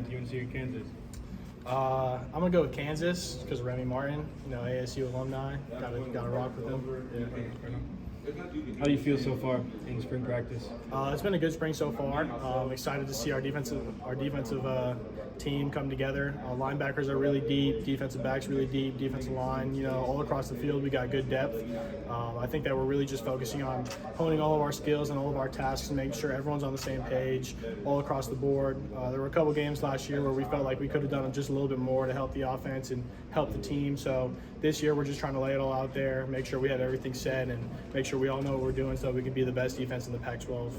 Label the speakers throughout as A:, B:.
A: think UNC or Kansas?
B: I'm gonna go with Kansas because of Remy Martin, ASU alumni. Gotta rock with him.
A: Yeah. How do you feel so far in spring practice?
B: It's been a good spring so far. I'm excited to see our defensive team come together. Linebackers are really deep, defensive backs really deep, defensive line. All across the field we got good depth. I think that we're really just focusing on honing all of our skills and all of our tasks and making sure everyone's on the same page all across the board. There were a couple games last year where we felt like we could have done just a little bit more to help the offense and help the team. So this year we're just trying to lay it all out there, make sure we have everything set, and make sure we all know what we're doing so we can be the best defense in the Pac-12.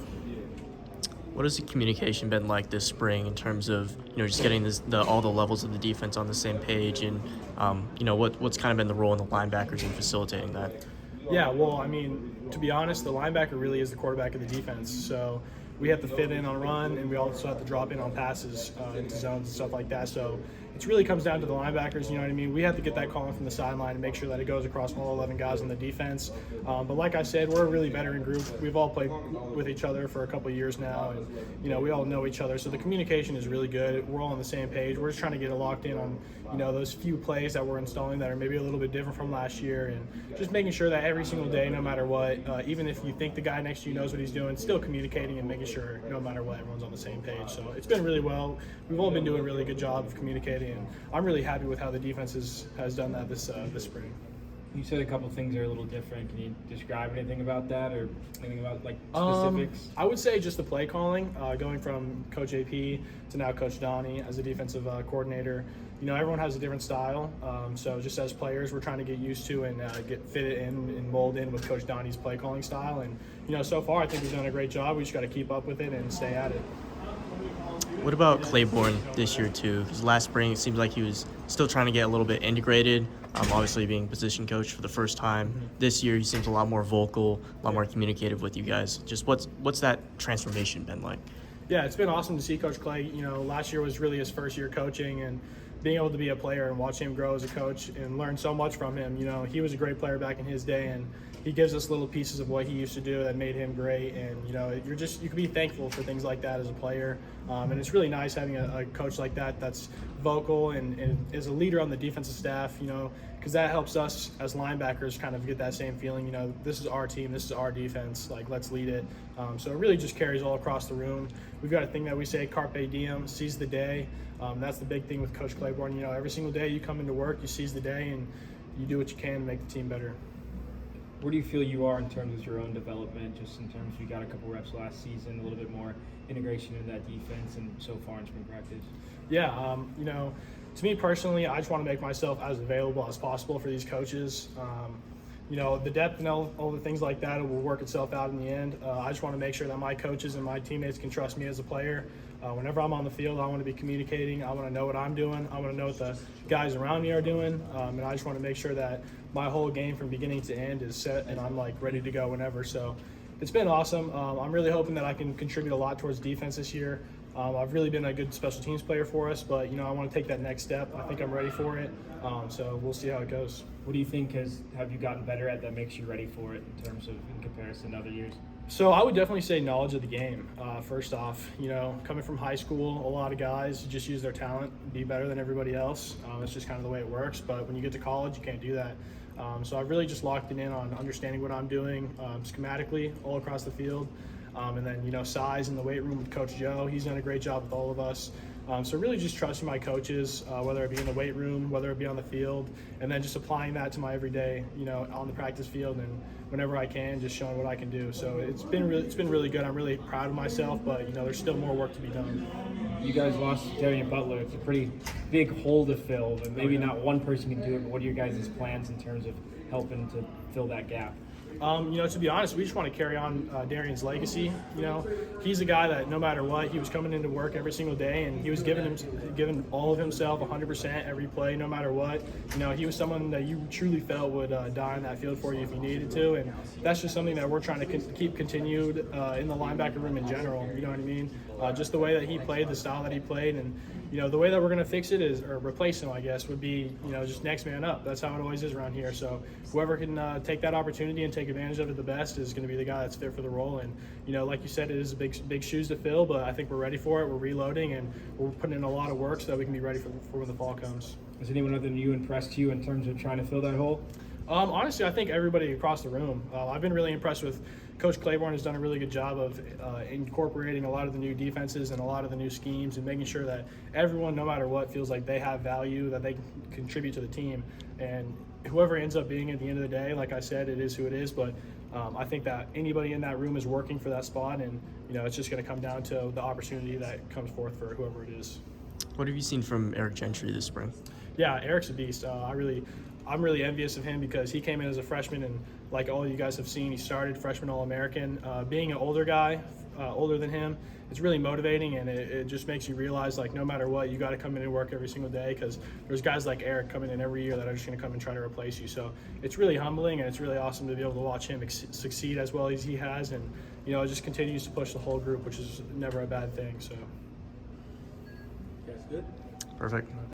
C: What has the communication been like this spring in terms of just getting all the levels of the defense on the same page, and what's kind of been the role in the linebackers in facilitating that?
B: Yeah, well, to be honest, the linebacker really is the quarterback of the defense. So we have to fit in on run, and we also have to drop in on passes into zones and stuff like that. So it really comes down to the linebackers, We have to get that calling from the sideline and make sure that it goes across all 11 guys on the defense. But like I said, we're a really veteran group. We've all played with each other for a couple of years now, and, we all know each other. So the communication is really good. We're all on the same page. We're just trying to get it locked in on, those few plays that we're installing that are maybe a little bit different from last year, and just making sure that every single day, no matter what, even if you think the guy next to you knows what he's doing, still communicating and making sure, no matter what, everyone's on the same page. So it's been really well. We've all been doing a really good job of communicating, and I'm really happy with how the defense has done that this spring.
A: You said a couple things are a little different. Can you describe anything about that, or anything about specifics?
B: I would say just the play calling, going from Coach AP to now Coach Donnie as a defensive coordinator. Everyone has a different style. So just as players, we're trying to get used to and get fitted in and mold in with Coach Donnie's play calling style. And so far I think we've done a great job. We just got to keep up with it and stay at it.
C: What about Claiborne this year too? Because last spring it seems like he was still trying to get a little bit integrated. Obviously being position coach for the first time. This year he seems a lot more vocal, a lot more communicative with you guys. Just what's that transformation been like?
B: Yeah, it's been awesome to see Coach Clay. Last year was really his first year coaching, and being able to be a player and watch him grow as a coach and learn so much from him. He was a great player back in his day, and he gives us little pieces of what he used to do that made him great. And you can be thankful for things like that as a player. And it's really nice having a coach like that that's vocal and is a leader on the defensive staff. Because that helps us as linebackers kind of get that same feeling. This is our team, this is our defense. Let's lead it. So it really just carries all across the room. We've got a thing that we say, carpe diem, seize the day. That's the big thing with Coach Claiborne. Every single day you come into work, you seize the day, and you do what you can to make the team better.
A: Where do you feel you are in terms of your own development, just in terms of you got a couple reps last season, a little bit more integration in that defense, and so far in spring practice?
B: Yeah, to me personally, I just want to make myself as available as possible for these coaches. The depth and all the things like that, it will work itself out in the end. I just want to make sure that my coaches and my teammates can trust me as a player. Whenever I'm on the field, I want to be communicating. I want to know what I'm doing. I want to know what the guys around me are doing. And I just want to make sure that my whole game from beginning to end is set and I'm ready to go whenever. So it's been awesome. I'm really hoping that I can contribute a lot towards defense this year. I've really been a good special teams player for us, but I want to take that next step. I think I'm ready for it. So we'll see how it goes.
A: What do you think have you gotten better at that makes you ready for it in terms of in comparison to other years?
B: So I would definitely say knowledge of the game. First off, coming from high school, a lot of guys just use their talent, be better than everybody else. It's just kind of the way it works. But when you get to college, you can't do that. So I've really just locked it in on understanding what I'm doing schematically all across the field. And then, size in the weight room with Coach Joe. He's done a great job with all of us. So really just trusting my coaches, whether it be in the weight room, whether it be on the field, and then just applying that to my everyday, on the practice field, and whenever I can, just showing what I can do. So it's been really good. I'm really proud of myself, but there's still more work to be done.
A: You guys lost Darian Butler. It's a pretty big hole to fill, but maybe not one person can do it. But what are your guys' plans in terms of helping to fill that gap?
B: To be honest, we just want to carry on Darian's legacy. He's a guy that no matter what, he was coming into work every single day, and he was giving all of himself 100% every play, no matter what. He was someone that you truly felt would die on that field for you if you needed to, and that's just something that we're trying to keep continued in the linebacker room in general. You know what I mean? just the way that he played, the style that he played, and the way that we're going to fix it is, or replace him, I guess, would be just next man up. That's how it always is around here. So whoever can take that opportunity and take advantage of it the best is going to be the guy that's fit for the role. And like you said, it is big shoes to fill, but I think we're ready for it. We're reloading and we're putting in a lot of work so that we can be ready for when the fall comes.
A: Has anyone other than you impressed you in terms of trying to fill that hole?
B: Honestly, I think everybody across the room. I've been really impressed with Coach Claiborne. Has done a really good job of incorporating a lot of the new defenses and a lot of the new schemes and making sure that everyone, no matter what, feels like they have value, that they can contribute to the team. And whoever ends up being at the end of the day, like I said, it is who it is. But I think that anybody in that room is working for that spot, and it's just going to come down to the opportunity that comes forth for whoever it is.
C: What have you seen from Eric Gentry this spring?
B: Yeah, Eric's a beast. I'm really envious of him because he came in as a freshman, and like all you guys have seen, he started freshman All-American. Being an older guy, older than him, it's really motivating, and it just makes you realize, like, no matter what, you got to come in and work every single day, because there's guys like Eric coming in every year that are just going to come and try to replace you. So it's really humbling, and it's really awesome to be able to watch him succeed as well as he has, and it just continues to push the whole group, which is never a bad thing. So.
A: That's good.
C: Perfect.